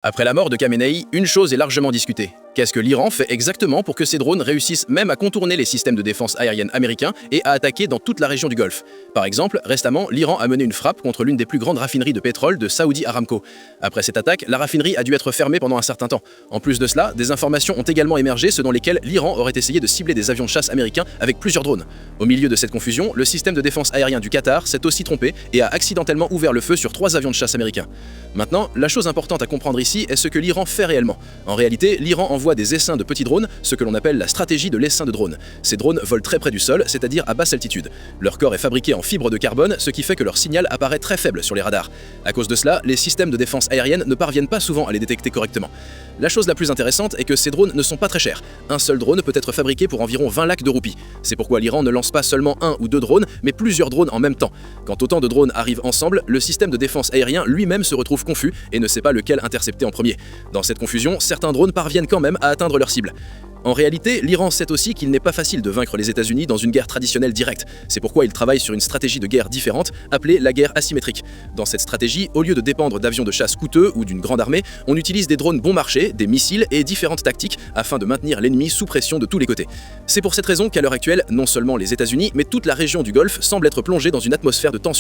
Après la mort de Khamenei, une chose est largement discutée. Qu'est-ce que l'Iran fait exactement pour que ses drones réussissent même à contourner les systèmes de défense aérienne américains et à attaquer dans toute la région du Golfe? Par exemple, récemment, l'Iran a mené une frappe contre l'une des plus grandes raffineries de pétrole de Saudi Aramco. Après cette attaque, la raffinerie a dû être fermée pendant un certain temps. En plus de cela, des informations ont également émergé selon lesquelles l'Iran aurait essayé de cibler des avions de chasse américains avec plusieurs drones. Au milieu de cette confusion, le système de défense aérien du Qatar s'est aussi trompé et a accidentellement ouvert le feu sur 3 avions de chasse américains. Maintenant, la chose importante à comprendre ici est ce que l'Iran fait réellement. En réalité, l'Iran envoie des essaims de petits drones, ce que l'on appelle la stratégie de l'essaim de drone. Ces drones volent très près du sol, c'est-à-dire à basse altitude. Leur corps est fabriqué en fibre de carbone, ce qui fait que leur signal apparaît très faible sur les radars. À cause de cela, les systèmes de défense aérienne ne parviennent pas souvent à les détecter correctement. La chose la plus intéressante est que ces drones ne sont pas très chers. Un seul drone peut être fabriqué pour environ 20 lakhs de roupies. C'est pourquoi l'Iran ne lance pas seulement 1 ou 2 drones, mais plusieurs drones en même temps. Quand autant de drones arrivent ensemble, le système de défense aérien lui-même se retrouve confus et ne sait pas lequel intercepter en premier. Dans cette confusion, certains drones parviennent quand même à atteindre leur cible. En réalité, l'Iran sait aussi qu'il n'est pas facile de vaincre les États-Unis dans une guerre traditionnelle directe. C'est pourquoi il travaille sur une stratégie de guerre différente, appelée la guerre asymétrique. Dans cette stratégie, au lieu de dépendre d'avions de chasse coûteux ou d'une grande armée, on utilise des drones bon marché, des missiles et différentes tactiques afin de maintenir l'ennemi sous pression de tous les côtés. C'est pour cette raison qu'à l'heure actuelle, non seulement les États-Unis, mais toute la région du Golfe semble être plongée dans une atmosphère de tension.